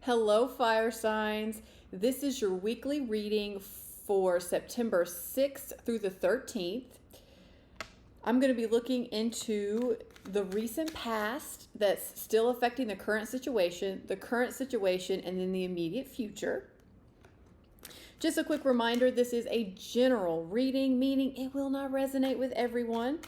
Hello, fire signs. This is your weekly reading for September 6th through the 13th. I'm going to be looking into the recent past that's still affecting the current situation, and then the immediate future. Just a quick reminder, this is a general reading, meaning it will not resonate with everyone,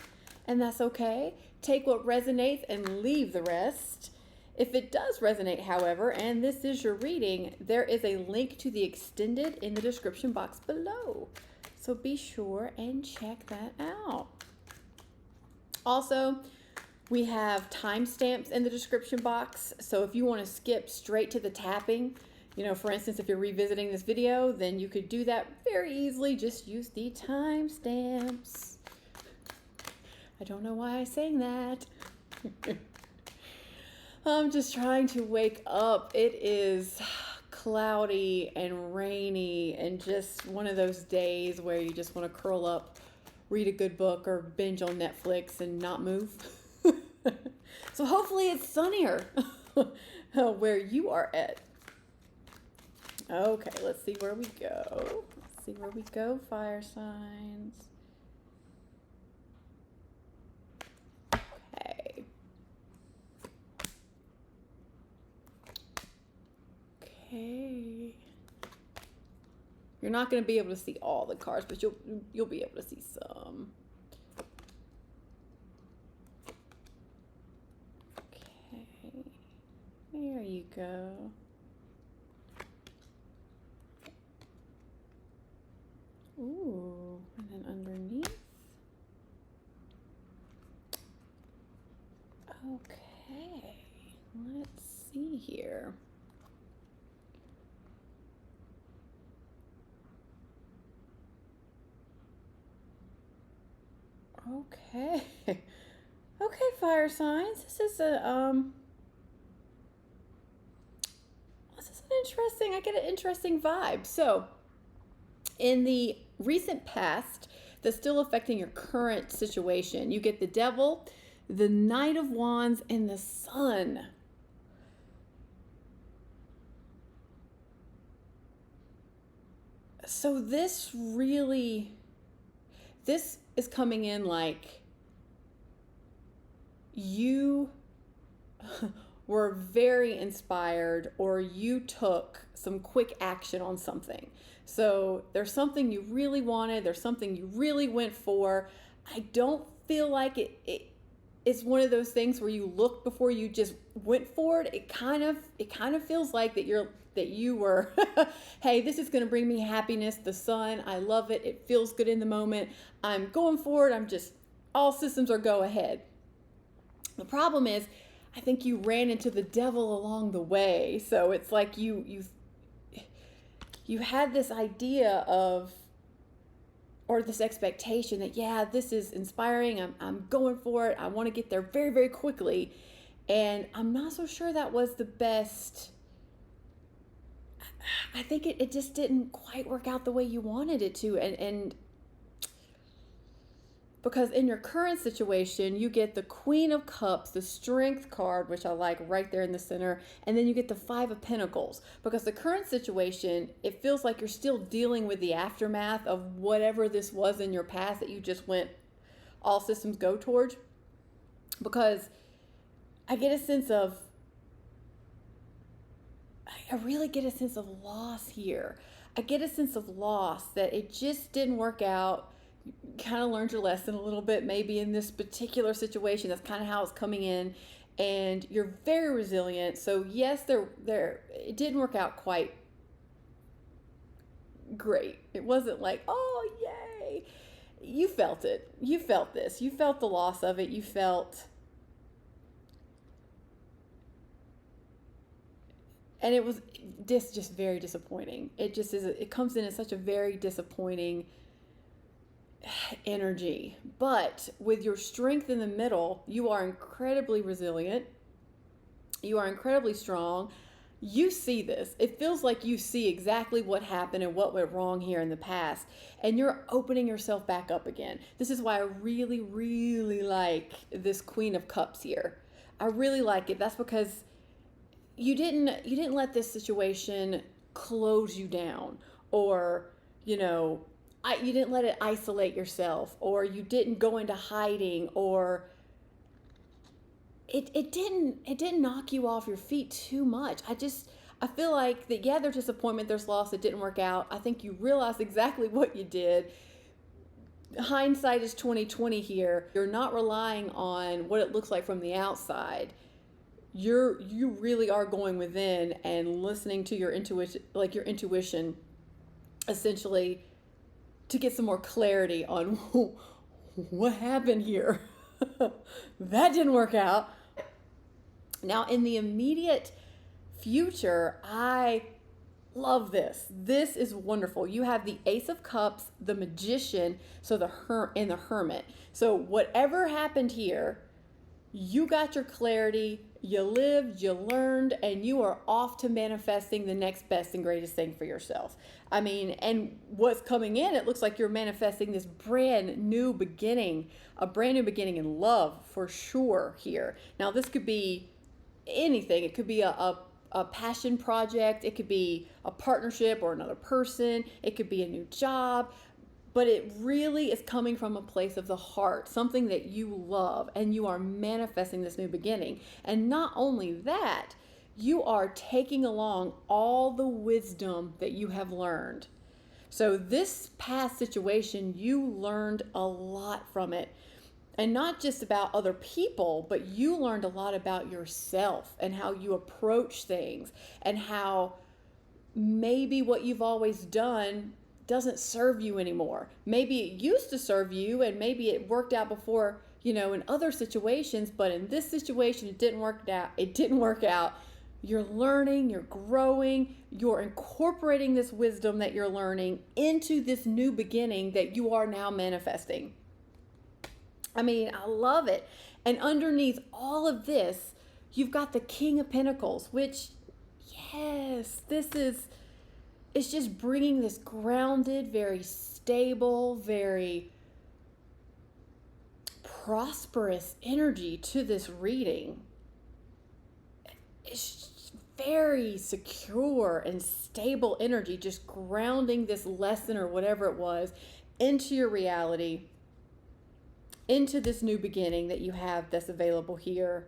and that's okay. Take what resonates and leave the rest. If it does resonate, however, and this is your reading, there is a link to the extended in the description box below. So be sure and check that out. Also, we have timestamps in the description box. So if you want to skip straight to the tapping, for instance, if you're revisiting this video, then you could do that very easily. Just use the timestamps. I don't know why I'm saying that. I'm just trying to wake up. It is cloudy and rainy and just one of those days where you just want to curl up, read a good book, or binge on Netflix and not move. So hopefully it's sunnier where you are at. Okay, let's see where we go. Fire signs. Okay. You're not going to be able to see all the cards, but you'll be able to see some. Okay. There you go. Ooh, and then underneath. Okay. Let's see here. Okay. Okay, fire signs. This is an interesting, I get an interesting vibe. So, in the recent past that's still affecting your current situation, you get the Devil, the Knight of Wands, and the Sun. So this is coming in like you were very inspired, or you took some quick action on something. So there's something you really wanted, there's something you really went for. I don't feel like it's one of those things where you look before you just went for it. It kind of feels like that you were hey, this is going to bring me happiness, the sun, I love it, it feels good in the moment, I'm going for it, I'm just, all systems are go ahead. The problem is, I think you ran into the devil along the way. So it's like you had this idea of, or this expectation that, yeah, this is inspiring, I'm going for it, I want to get there very, very quickly. And I'm not so sure that was the best. I think it just didn't quite work out the way you wanted it to. And because in your current situation, you get the Queen of Cups, the Strength card, which I like right there in the center, and then you get the Five of Pentacles. Because the current situation, it feels like you're still dealing with the aftermath of whatever this was in your past that you just went all systems go towards. Because I really get a sense of loss here. I get a sense of loss that it just didn't work out. You kind of learned your lesson a little bit, maybe in this particular situation. That's kind of how it's coming in, and you're very resilient. So yes, it didn't work out quite great. It wasn't like, oh yay. You felt it. You felt this. You felt the loss of it. You felt, and it was just very disappointing. It just is. It comes in as such a very disappointing energy. But with your Strength in the middle, you are incredibly resilient. You are incredibly strong. You see this. It feels like you see exactly what happened and what went wrong here in the past, and you're opening yourself back up again. This is why I really, really like this Queen of Cups here. I really like it. That's because you didn't let this situation close you down, or you know, you didn't let it isolate yourself, or you didn't go into hiding, or it didn't knock you off your feet too much. I feel like that, yeah, there's disappointment, there's loss, it didn't work out. I think you realize exactly what you did. Hindsight is 2020 here. You're not relying on what it looks like from the outside. You really are going within and listening to your intuition essentially, to get some more clarity on what happened here. That didn't work out. Now, in the immediate future, I love this. This is wonderful. You have the Ace of Cups, the Magician, so and the Hermit. So whatever happened here, you got your clarity, you lived, you learned, and you are off to manifesting the next best and greatest thing for yourself. I mean, and what's coming in, it looks like you're manifesting this brand new beginning, a brand new beginning in love for sure here. Now, this could be anything. It could be a passion project. It could be a partnership or another person. It could be a new job. But it really is coming from a place of the heart, something that you love, and you are manifesting this new beginning. And not only that, you are taking along all the wisdom that you have learned. So this past situation, you learned a lot from it. And not just about other people, but you learned a lot about yourself and how you approach things, and how maybe what you've always done doesn't serve you anymore. Maybe it used to serve you, and maybe it worked out before, in other situations, but in this situation, it didn't work out. It didn't work out. You're learning, you're growing, you're incorporating this wisdom that you're learning into this new beginning that you are now manifesting. I mean, I love it. And underneath all of this, you've got the King of Pentacles, which, yes, it's just bringing this grounded, very stable, very prosperous energy to this reading. It's very secure and stable energy, just grounding this lesson or whatever it was into your reality, into this new beginning that you have that's available here,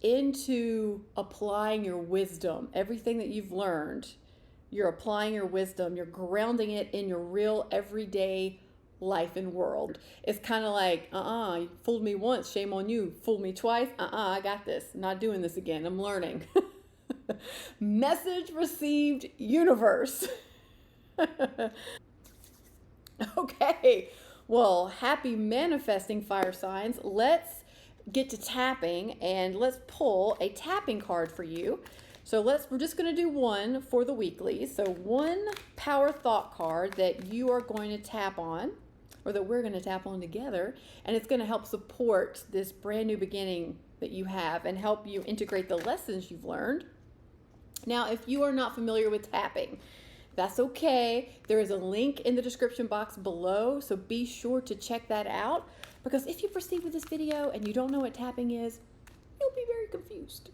into applying your wisdom, everything that you've learned. You're applying your wisdom, you're grounding it in your real everyday life and world. It's kind of like, you fooled me once, shame on you. Fooled me twice, I got this. I'm not doing this again. I'm learning. Message received, universe. Okay, well, happy manifesting, fire signs. Let's get to tapping, and let's pull a tapping card for you. So we're just going to do one for the weekly. So one power thought card that you are going to tap on, or that we're going to tap on together, and it's going to help support this brand new beginning that you have and help you integrate the lessons you've learned. Now, if you are not familiar with tapping, that's okay. There is a link in the description box below, so be sure to check that out, because if you proceed with this video and you don't know what tapping is, you'll be very confused.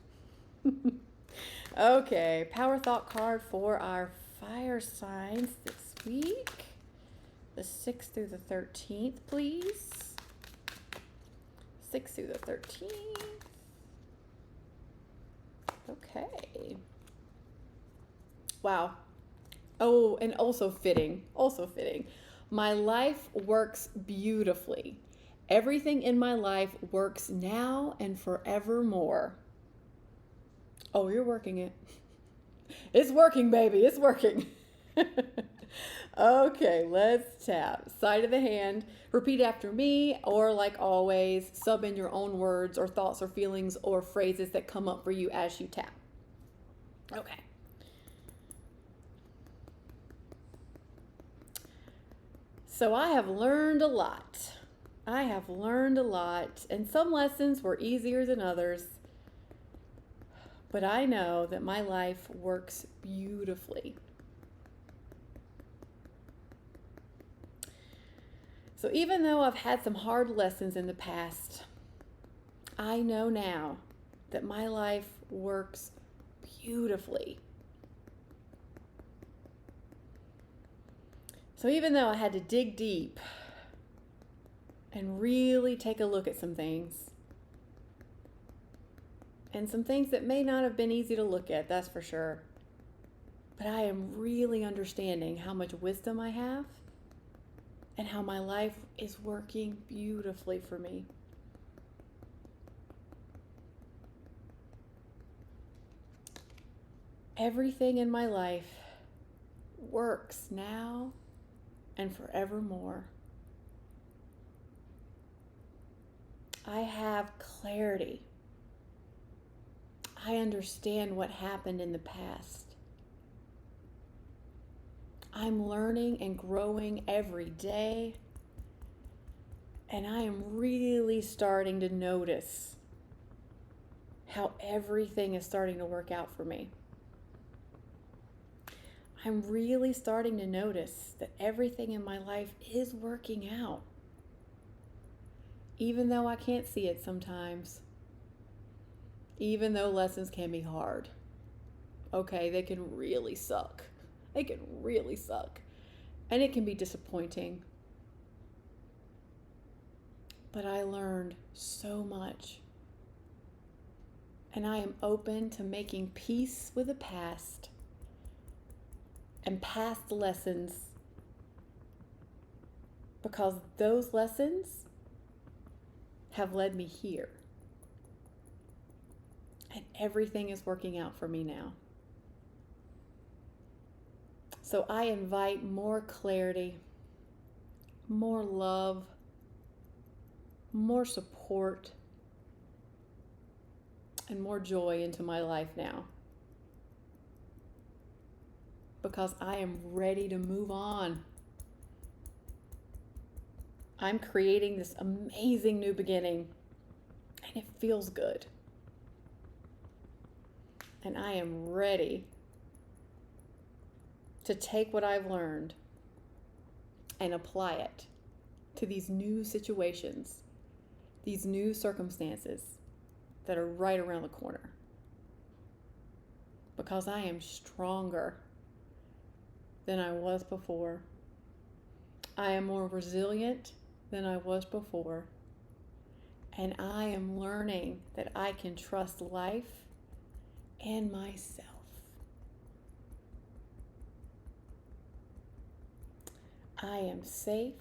Okay, power thought card for our fire signs this week. The 6th through the 13th, please. 6th through the 13th. Okay. Wow. Oh, and also fitting. My life works beautifully. Everything in my life works now and forevermore. Oh, you're working it. It's working, baby. It's working. Okay, let's tap. Side of the hand. Repeat after me, or like always, sub in your own words or thoughts or feelings or phrases that come up for you as you tap. Okay. So I have learned a lot. And some lessons were easier than others. But I know that my life works beautifully. So even though I've had some hard lessons in the past, I know now that my life works beautifully. So even though I had to dig deep and really take a look at some things, and some things that may not have been easy to look at, that's for sure, but I am really understanding how much wisdom I have and how my life is working beautifully for me. Everything in my life works now and forevermore. I have clarity. I understand what happened in the past. I'm learning and growing every day, and I am really starting to notice how everything is starting to work out for me. I'm really starting to notice that everything in my life is working out, even though I can't see it sometimes, even though lessons can be hard. Okay, they can really suck. They can really suck. And it can be disappointing. But I learned so much. And I am open to making peace with the past and past lessons, because those lessons have led me here. And everything is working out for me now. So I invite more clarity, more love, more support, and more joy into my life now. Because I am ready to move on. I'm creating this amazing new beginning, and it feels good. And I am ready to take what I've learned and apply it to these new situations, these new circumstances that are right around the corner. Because I am stronger than I was before. I am more resilient than I was before. And I am learning that I can trust life and myself. I am safe.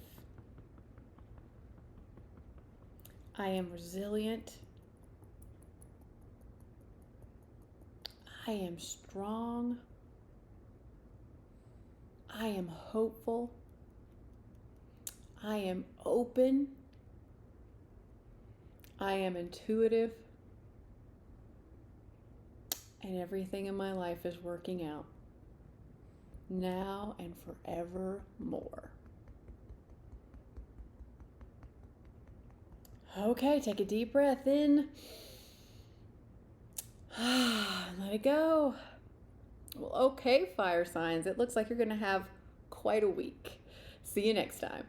I am resilient. I am strong. I am hopeful. I am open. I am intuitive. And everything in my life is working out now and forevermore. Okay, take a deep breath in. Let it go. Well, okay, fire signs. It looks like you're going to have quite a week. See you next time.